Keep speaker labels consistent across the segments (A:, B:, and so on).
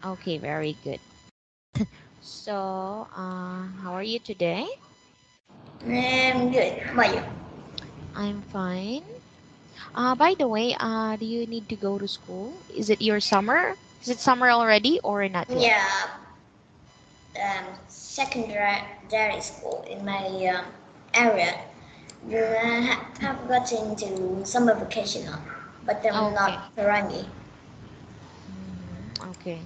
A: Okay, very good. So, how are you today?
B: I'm good. How about you?
A: I'm fine. By the way, do you need to go to school? Is it your summer? Is it summer already or not yet?
B: Yeah, secondary school in my area. Have gotten to summer vacation now, but I'm
A: Okay.
B: not running.
A: Okay.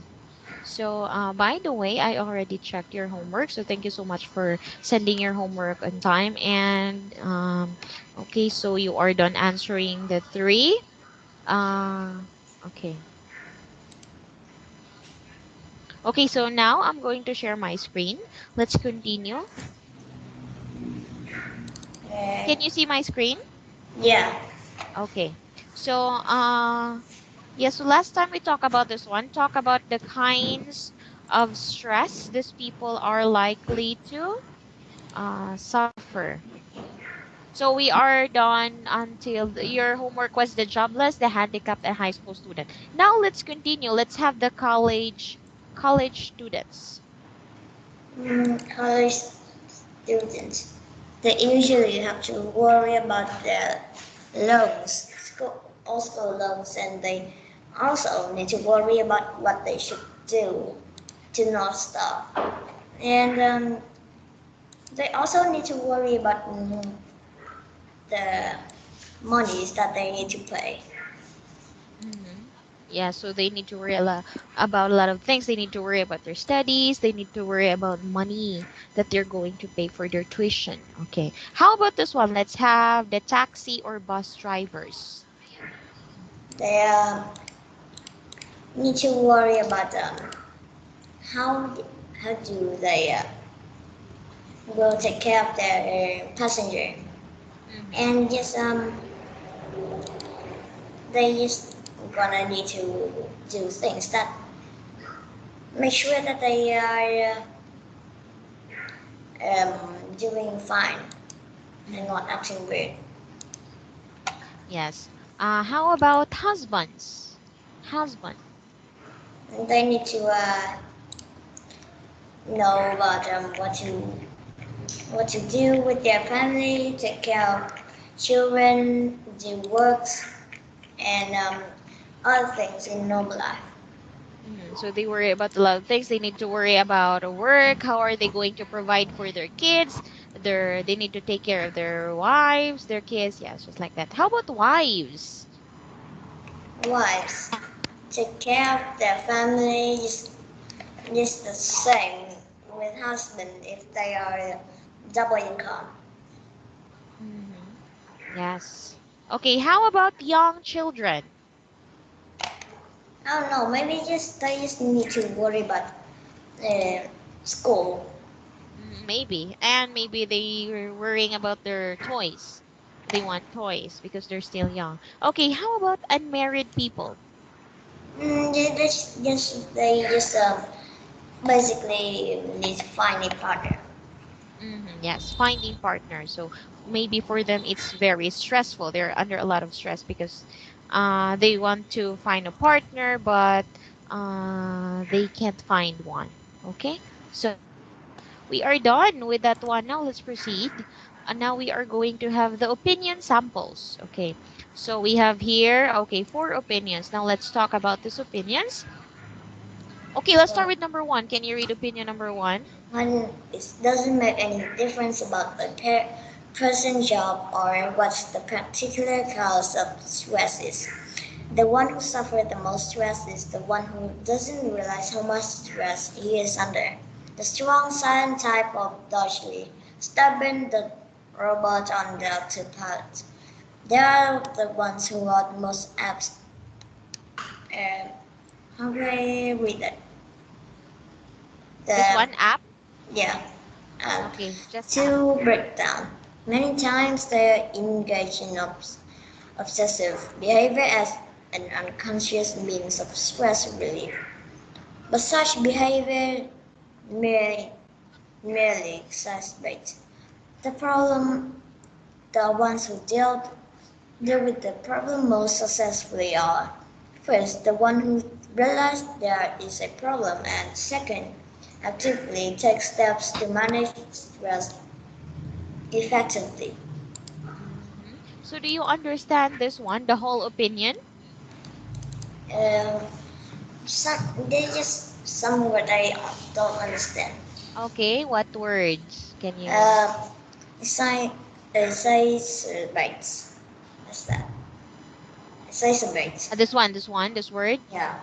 A: So, by the way, I already checked your homework. So, thank you so much for sending your homework on time. And, okay, so you are done answering the three. Uh, okay. Okay, so now I'm going to share my screen. Let's continue.
B: Uh,
A: Can you see my screen?
B: yeah,
A: Okay. So, yeah, so last time we talked about this one, talk about the kinds of stress these people are likely to suffer. So we are done until your homework was the jobless, the handicapped, and high school student. Now let's continue. Let's have the college students.
B: college students. They usually have to worry about their loans, school loans, and they also need to worry about what they should do to not stop. And they also need to worry about the monies that they need to pay.
A: Hmm. Yeah, so they need to worry about a lot of things. They need to worry about their studies. They need to worry about money that they're going to pay for their tuition. Okay. How about this one? Let's have the taxi or bus drivers.
B: They need to worry about how how do they will take care of their passenger,
A: Mm-hmm.
B: and just they just gonna need to do things that make sure that they are doing fine and
A: Mm-hmm.
B: not acting weird.
A: Yes. How about husbands? Husband.
B: And they need to know about what to do with their family, take care of children, do works, and other things in normal life.
A: So they worry about a lot of things. They need to worry about work. How are they going to provide for their kids? They need to take care of their wives, their kids. Yeah, it's just like that. How about wives?
B: Wives take care of their family just the same with husband if they are double income.
A: Mm-hmm. Yes. Okay, how about young children?
B: I don't know, maybe just they just need to worry about uh, school.
A: Maybe. And maybe they were worrying about their toys. They want toys because they're still young. Okay, how about unmarried people?
B: They just basically need to find a partner.
A: Yes, finding partners. So maybe for them it's very stressful. They're under a lot of stress because they want to find a partner, but they can't find one. Okay, so we are done with that one. Now let's proceed. Now we are going to have the opinion samples. Okay, so we have here, okay, four opinions. Now let's talk about these opinions. Okay, let's start
B: So
A: with number one. Can you read opinion number one?
B: one, it doesn't make any difference about the present job or what's the particular cause of stress is. The one who suffers the most stress is the one who doesn't realize how much stress he is under. The strong, silent type of dodgy, stubborn, the robot on the other part. They are the ones who are the most apt. How do I read it?
A: This
B: The
A: one app.
B: yeah, uh,
A: Okay, just app.
B: to break down. Many times they engage in obsessive behavior as an unconscious means of stress relief. But such behavior merely, merely exacerbates the problem. The ones who deal with the problem most successfully are first the one who realize there is a problem, and second, actively take steps to manage stress effectively.
A: So do you understand this one, the whole opinion?
B: Um, some there's just some word I don't understand.
A: Okay, what words can you?
B: Uh, Sci- Exacerbate. What's that? Exacerbate.
A: This word.
B: Yeah.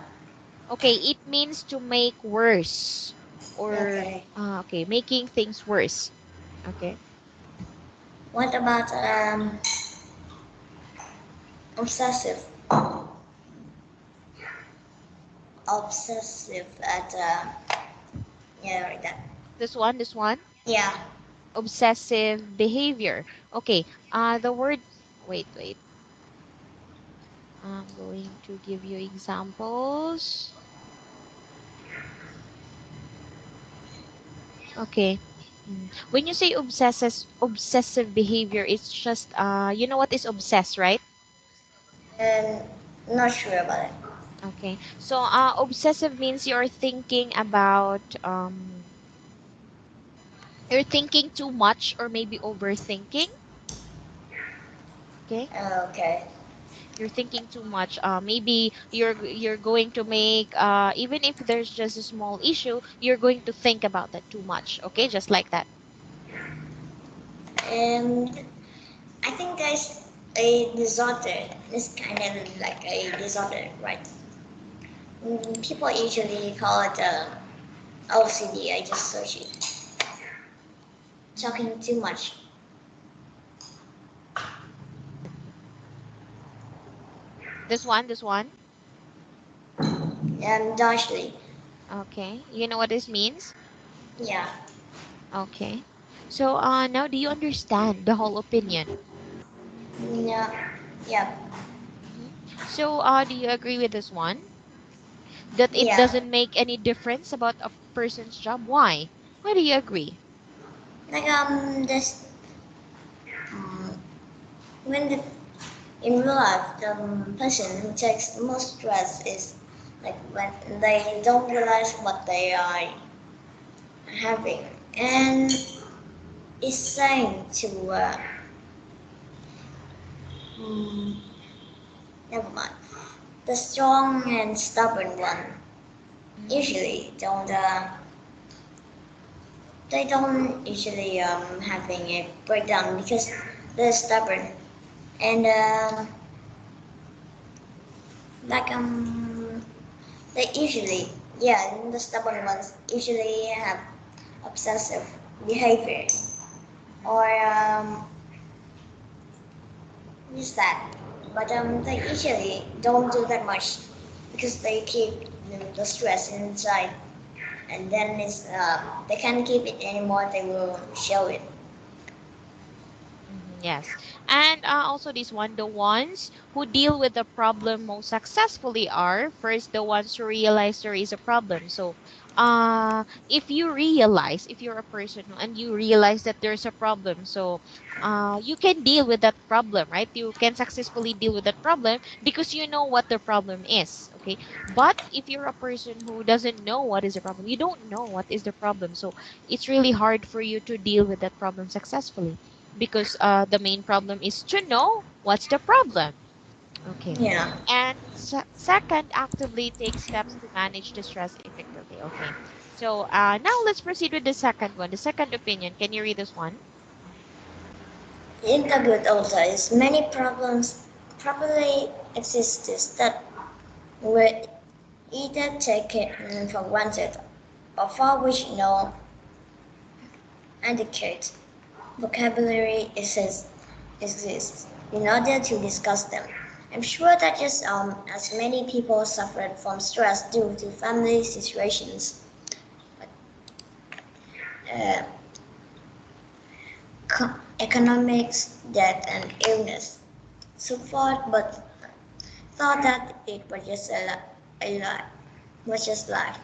A: Okay, it means to make worse or
B: Okay.
A: okay, making things worse. Okay.
B: What about obsessive? Obsessive at yeah, like that.
A: This one,
B: Yeah.
A: obsessive behavior. Okay. The word. Wait. I'm going to give you examples. Okay. When you say obsessive behavior, it's just you know what is obsess, right?
B: And not sure about it.
A: Okay. So obsessive means you're thinking too much or maybe overthinking. Okay.
B: Okay.
A: You're thinking too much. Maybe you're going to make even if there's just a small issue, you're going to think about that too much. Okay, just like that.
B: And I think guys, a disorder is kind of like a disorder, right? People usually call it OCD. I just search it.
A: Mhm.
B: Talking too much.
A: This one.
B: Dashly.
A: Okay. You know what this means?
B: Yeah.
A: Okay. So now do you understand the whole opinion?
B: Yeah. Yeah.
A: Mhm. So do you agree with this one? That it
B: Yeah.
A: doesn't make any difference about a person's job? Why? Why do you agree?
B: Like this um, when the in real life the person who takes the most stress is like when they don't realize what they are having, and it's saying to mm, never mind. The strong and stubborn one
A: Mm-hmm.
B: usually don't they don't usually having a breakdown because they're stubborn, and like they usually, yeah, the stubborn ones usually have obsessive behavior, or use that, but they usually don't do that much because they keep the stress inside, and then it's they can't keep it anymore. They will show it.
A: Yes. And also this one, the ones who deal with the problem most successfully are first the ones who realize there is a problem. So if you realize, if you're a person and you realize that there's a problem, so you can deal with that problem, right? You can successfully deal with that problem because you know what the problem is. Okay. But if you're a person who doesn't know what is the problem, you don't know what is the problem. So it's really hard for you to deal with that problem successfully because the main problem is to know what's the problem. Okay.
B: Yeah.
A: And second, actively take steps to manage the stress effectively. Okay. So now let's proceed with the second one. The second opinion. Can you read this one?
B: In the good old days, many problems probably existed that were either taken for granted or for which no adequate vocabulary exists in order to discuss them. I'm sure that just as many people suffered from stress due to family situations, uh, economics, death, and illness, so forth, but thought that it was just a lie, was just life.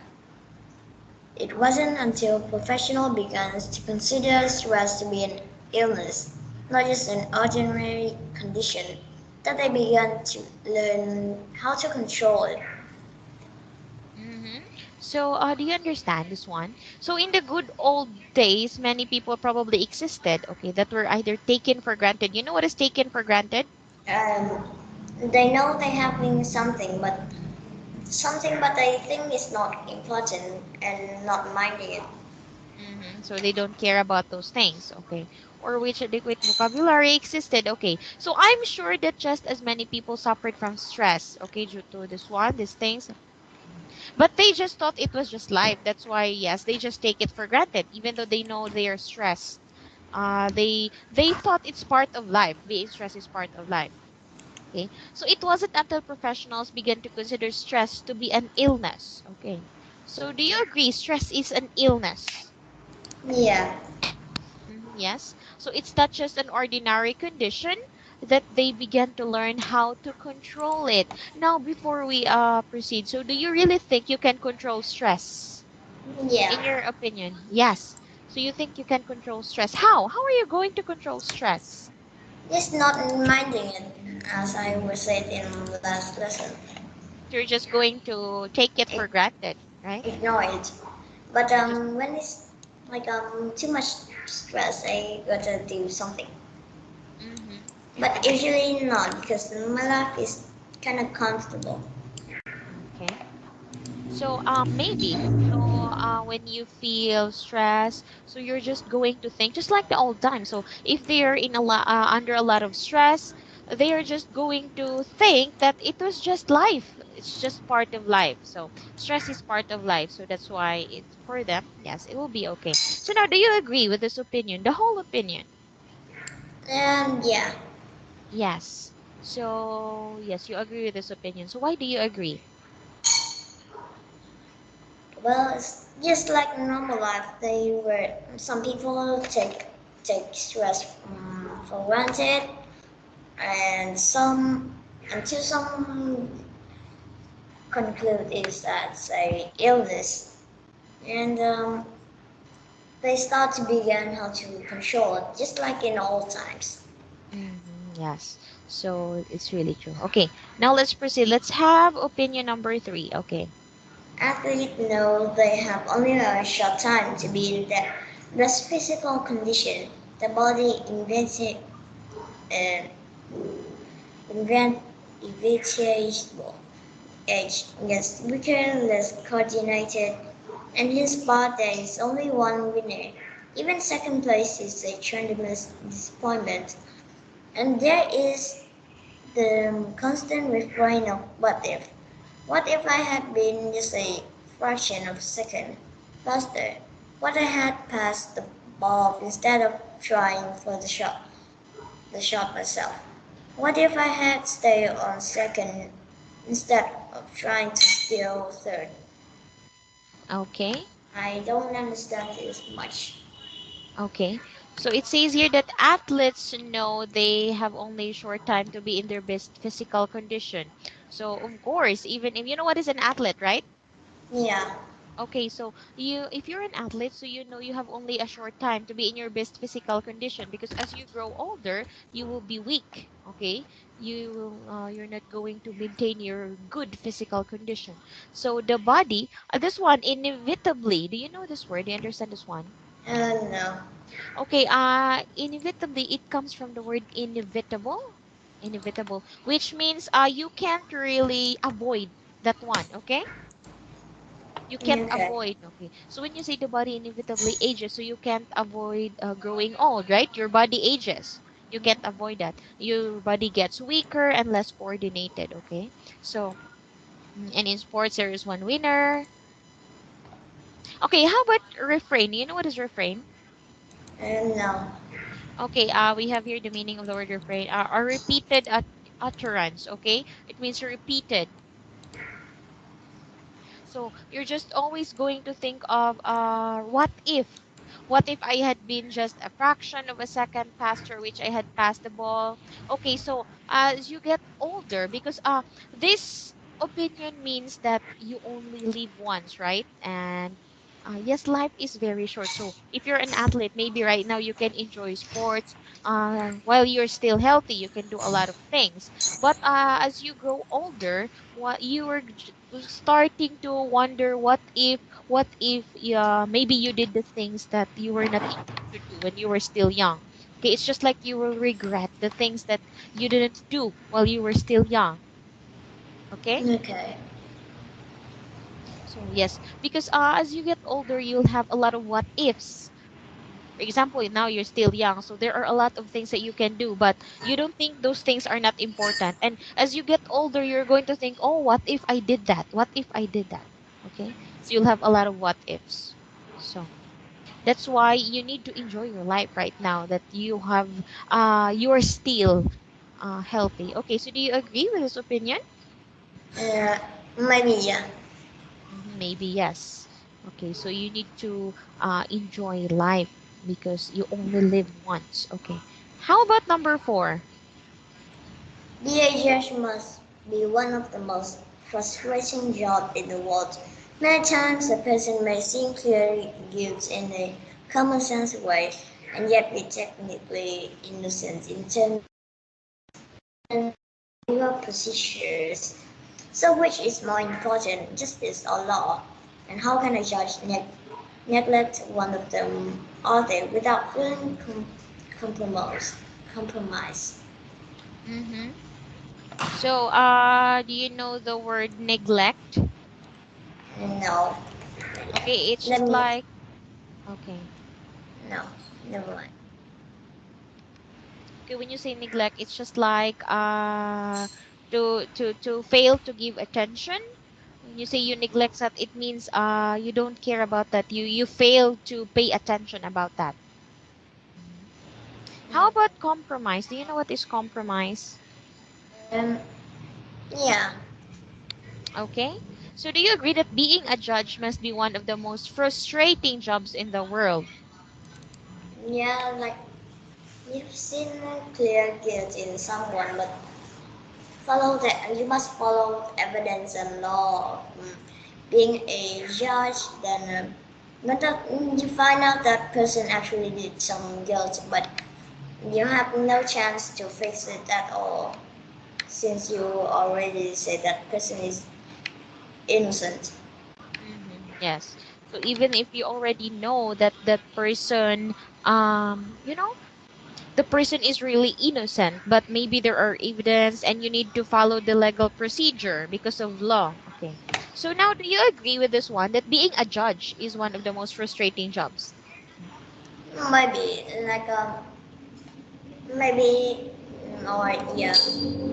B: It wasn't until professionals began to consider stress to be an illness, not just an ordinary condition, that they began to learn how to control it.
A: Mm-hmm. So, do you understand this one? So, in the good old days, many people probably existed, okay, that were either taken for granted. You know what is taken for granted?
B: Um, they know they having something, but I think it's not important and not minding it.
A: Mm-hmm. So, they don't care about those things, okay, or which adequate vocabulary existed, okay. So, I'm sure that just as many people suffered from stress, okay, due to this one, these things, but they just thought it was just life. That's why, yes, they just take it for granted, even though they know they are stressed. They thought it's part of life. Being stressed is part of life. Okay. So it wasn't until professionals began to consider stress to be an illness. Okay. So do you agree stress is an illness?
B: Yeah.
A: Mhm, yes. So it's not just an ordinary condition that they began to learn how to control it. Now, before we proceed, so do you really think you can control stress?
B: Yeah.
A: In your opinion, yes. So you think you can control stress. How? How are you going to control stress?
B: Just not minding it, as I was said in last lesson.
A: You're just going to take it for
B: I-
A: granted, right?
B: Ignore it. But
A: You're just
B: when it's like too much stress, I gotta do something.
A: mm-hmm.
B: But usually not because my life is kind of comfortable.
A: Okay. So maybe so when you feel stress, so you're just going to think just like the old time. So if they're in a under a lot of stress, they are just going to think that it was just life. It's just part of life. So stress is part of life. So that's why it's for them. Yes, it will be okay. So now, do you agree with this opinion? The whole opinion?
B: And yeah,
A: Yes. So yes, you agree with this opinion. So why do you agree?
B: well, it's just like normal life. They were some people take stress for granted, and some until some conclude is that's a illness, and they start to begin how to control it, just like in old times.
A: Yes. So it's really true. Okay. Now let's proceed. Let's have opinion number three. Okay.
B: Athletes know they have only a short time to be in that best physical condition. The body uh, invent invisible age gets weaker, less coordinated, and his part there is only one winner. Even second place is a tremendous disappointment. And there is the constant refrain of what if. What if I had been just a fraction of a second faster? What I had passed the ball instead of trying for the shot myself? What if I had stayed on second instead of trying to steal third?
A: Okay.
B: I don't understand this much.
A: Okay. So it says here that athletes know they have only a short time to be in their best physical condition. So of course, even if you know what is an athlete, right?
B: Yeah,
A: Okay, so if you're an athlete, so you know you have only a short time to be in your best physical condition because as you grow older, you will be weak. Okay, you're not going to maintain your good physical condition. So the body, this one inevitably. Do you know this word? Do you understand this one?
B: no.
A: Okay, inevitably it comes from the word inevitable, inevitable, which means you can't really avoid that one. Okay, you can't
B: Okay.
A: avoid. Okay, so when you say the body inevitably ages, so you can't avoid growing old, right? Your body ages, you can't avoid that. Your body gets weaker and less coordinated. Okay, so and in sports there is one winner. Okay, how about refrain? You know what is refrain?
B: No.
A: Okay, we have here the meaning of the word refrain, a repeated utterance. Okay, it means repeated. So you're just always going to think of what if? What if I had been just a fraction of a second faster, which I had passed the ball? Okay, so as you get older, because this opinion means that you only live once, right? And yes, life is very short. So if you're an athlete, maybe right now you can enjoy sports. While you're still healthy, you can do a lot of things. But as you grow older, what you were starting to wonder, what if, maybe you did the things that you were not able to do when you were still young. Okay, it's just like you will regret the things that you didn't do while you were still young. Okay.
B: Okay.
A: So yes, because as you get older, you'll have a lot of what ifs. For example, now you're still young, so there are a lot of things that you can do, but you don't think those things are not important. And as you get older, you're going to think, oh, what if I did that? What if I did that? Okay? So you'll have a lot of what ifs. So that's why you need to enjoy your life right now that you're still healthy. Okay, so do you agree with this opinion?
B: Uh, Maybe yeah.
A: Maybe yes. Okay, so you need to enjoy life because you only live once. Okay. How about number four?
B: Being a judge must be one of the most frustrating jobs in the world. Many times a person may seem clearly guilty in a common sense way and yet be technically innocent in terms of legal procedures. So which is more important, justice or law? And how can a judge neglect one of them all day without feeling compromised? Compromise.
A: Mm-hmm. So, do you know the word neglect?
B: No.
A: Okay, it's
B: Let
A: just
B: me.
A: like, okay.
B: No. Never mind.
A: Okay, when you say neglect, it's just like to fail to give attention. When you say you neglect that, it means you don't care about that. You fail to pay attention about that. Mhm. How about compromise? Do you know what is compromise?
B: Um. Yeah.
A: Okay. So do you agree that being a judge must be one of the most frustrating jobs in the world?
B: Yeah. Like you've seen clear guilt in someone, but follow that. You must follow evidence and law. Being a judge, then but you find out that person actually did some guilt, but you have no chance to fix it at all since you already said that person is innocent.
A: Yes. So even if you already know that that person, you know, the person is really innocent, but maybe there are evidence and you need to follow the legal procedure because of law. Okay. So now, do you agree with this one that being a judge is one of the most frustrating jobs?
B: Maybe like maybe or yeah,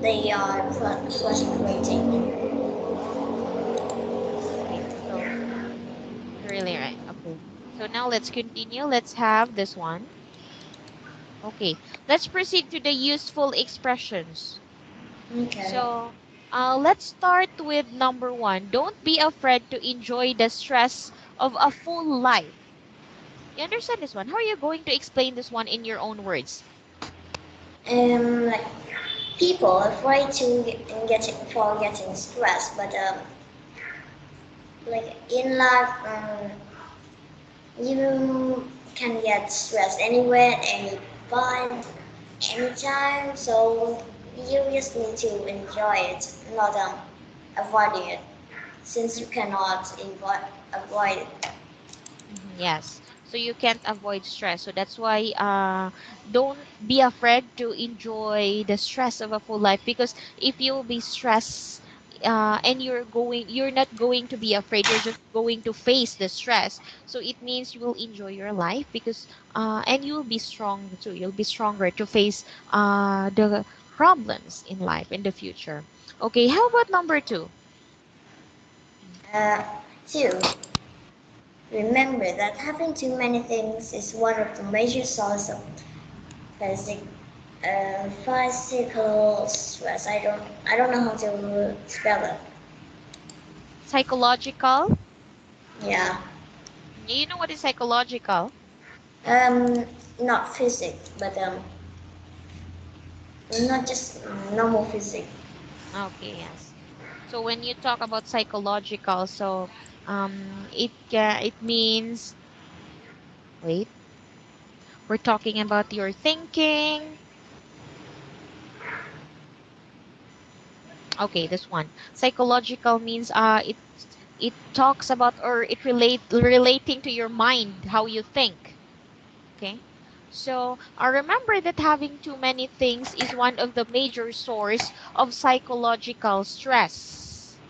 B: they are frustrating.
A: Okay. So you're really right. Okay. So now let's continue. Let's have this one. Okay. Let's proceed to the useful expressions.
B: Okay.
A: So, let's start with number one. Don't be afraid to enjoy the stress of a full life. You understand this one? How are you going to explain this one in your own words?
B: Like people afraid to getting stressed, but like in life, you can get stressed anywhere, any point, anytime. So you just need to enjoy it, not avoiding it, since you cannot avoid it.
A: Yes. So you can't avoid stress. So that's why don't be afraid to enjoy the stress of a full life because if you'll be stressed and you're not going to be afraid, you're just going to face the stress. So it means you will enjoy your life because and you'll be strong too. You'll be stronger to face the problems in life in the future. Okay, how about number two?
B: Uh, Two, remember that having too many things is one of the major sources of physic, physical stress. I don't know how to spell it.
A: Psychological.
B: Yeah.
A: You know what is psychological?
B: Um, Not physics, but not just normal physics.
A: Okay, yes. So when you talk about psychological, so It means, wait, we're talking about your thinking. Okay, this one. Psychological means it talks about, or it relating to your mind, how you think. Okay. So remember that having too many things is one of the major source of psychological stress.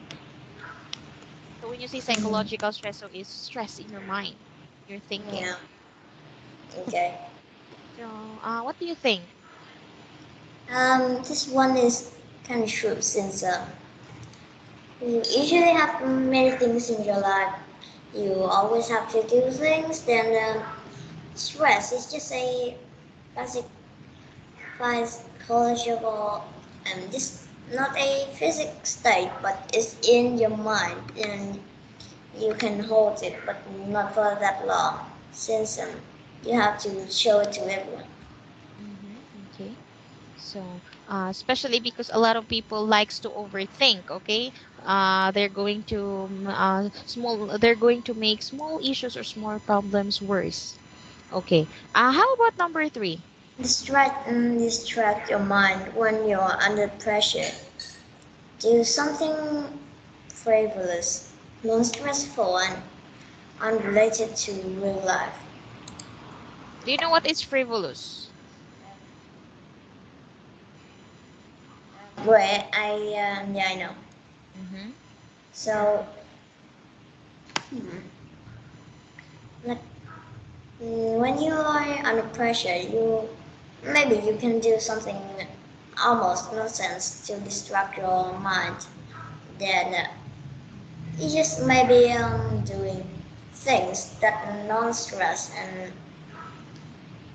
A: So when you say
B: Mm,
A: psychological stress, so is stress in your mind, your thinking.
B: yeah. Okay.
A: So what do you think?
B: This one is kind of true since you usually have many things in your life. You always have to do things. Then stress is just a basic psychological and just not a physical state, but it's in your mind and you can hold it, but not for that long since you have to show it to everyone.
A: Okay. So, especially because a lot of people likes to overthink, okay? They're going to make small issues or small problems worse. Okay. How about number three?
B: Distract your mind when you're under pressure. Do something frivolous, non-stressful, and unrelated to real life.
A: Do you know what is frivolous?
B: Where yeah, I know.
A: Mm-hmm.
B: So like when you are under pressure, you maybe you can do something almost nonsense to distract your mind. Then you just maybe doing things that are non-stress and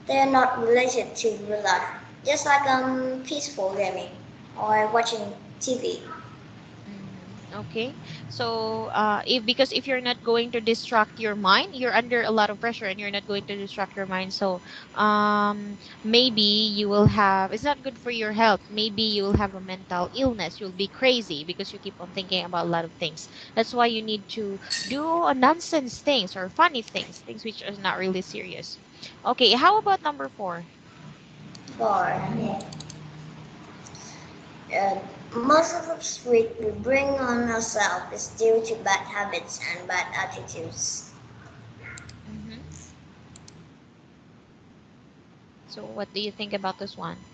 B: they're not related to real life. Just like peaceful gaming or watching TV.
A: Okay. So, if because if you're not going to distract your mind, you're under a lot of pressure and you're not going to distract your mind. So, maybe you will have, it's not good for your health. Maybe you will have a mental illness. You'll be crazy because you keep on thinking about a lot of things. That's why you need to do nonsense things or funny things, things which are not really serious. Okay. How about number four?
B: For uh, most of the stress we bring on ourselves is due to bad habits and bad attitudes.
A: Mm-hmm. So, what do you think about this one?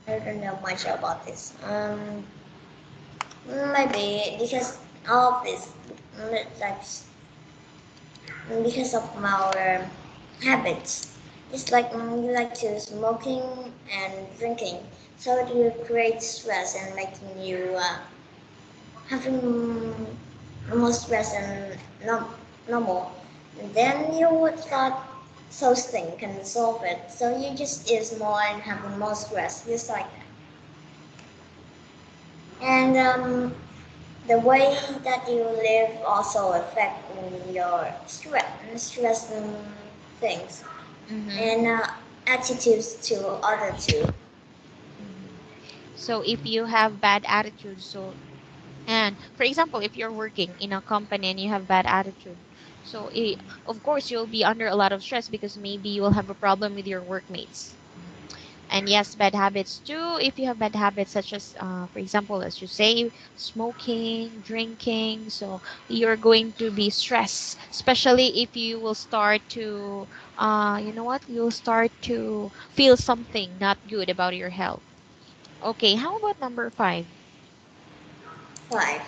B: I don't know much about this. Maybe because of this, like because of our habits. It's like you like to smoking and drinking, so it will create stress and making you having more stress and normal. And then you would thought those things can solve it, so you just is more and having more stress, just like that. And the way that you live also affect your stress things
A: Mm-hmm.
B: and attitudes to other two.
A: Mm-hmm. So if you have bad attitude, so and for example, if you're working in a company and you have bad attitude, so of course you'll be under a lot of stress because maybe you will have a problem with your workmates. And yes, bad habits too. If you have bad habits such as, for example, as you say, smoking, drinking, so you're going to be stressed, especially if you will start to, you know what, you'll start to feel something not good about your health. Okay, how about number five?
B: 5.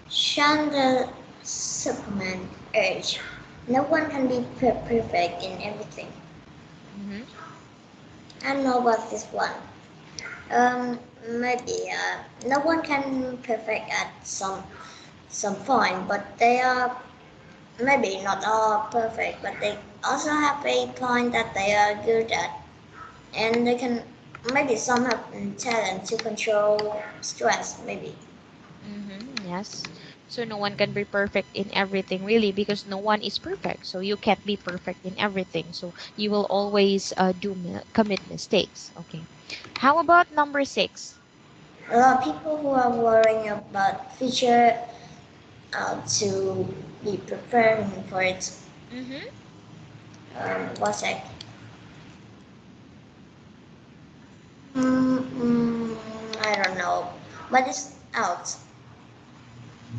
B: Shun the Superman urge. No one can be perfect in everything.
A: Mm-hmm.
B: I don't know about this one. Maybe no one can perfect at some point, but they are maybe not all perfect, but they also have a point that they are good at, and they can maybe some have talent to control stress, maybe.
A: Yes. So no one can be perfect in everything, really, because no one is perfect. So you can't be perfect in everything. So you will always commit mistakes. Okay. How about number six?
B: A lot of people who are worrying about future to be preparing for it.
A: Mm-hmm.
B: What's that? Mm, mm, I don't know, but it's out.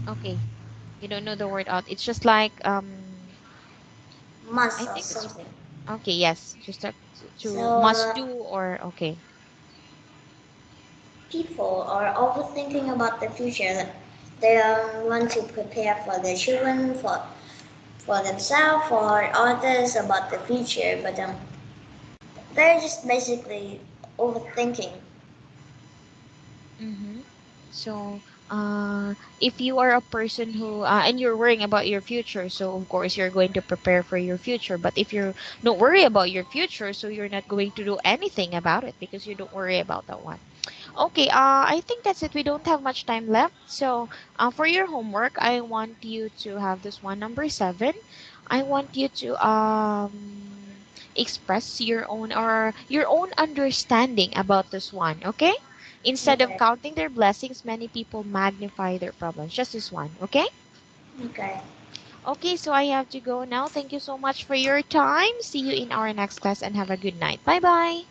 A: Okay. You don't know the word out. It's just like I
B: Must or
A: think it's
B: something.
A: okay, yes. Just to
B: So
A: must do or okay.
B: people are overthinking about the future. They want to prepare for their children, for themselves, for others about the future, but they're just basically overthinking.
A: Mm-hmm. So, if you are a person who, and you're worrying about your future, so of course you're going to prepare for your future. But if you don't worry about your future, so you're not going to do anything about it because you don't worry about that one. Okay, I think that's it. We don't have much time left. So, for your homework, I want you to have this one, number 7. I want you to express your own understanding about this one, okay? Instead of
B: Okay,
A: counting their blessings, many people magnify their problems. Just this one, okay?
B: okay.
A: Okay, so I have to go now. Thank you so much for your time. See you in our next class and have a good night. Bye bye.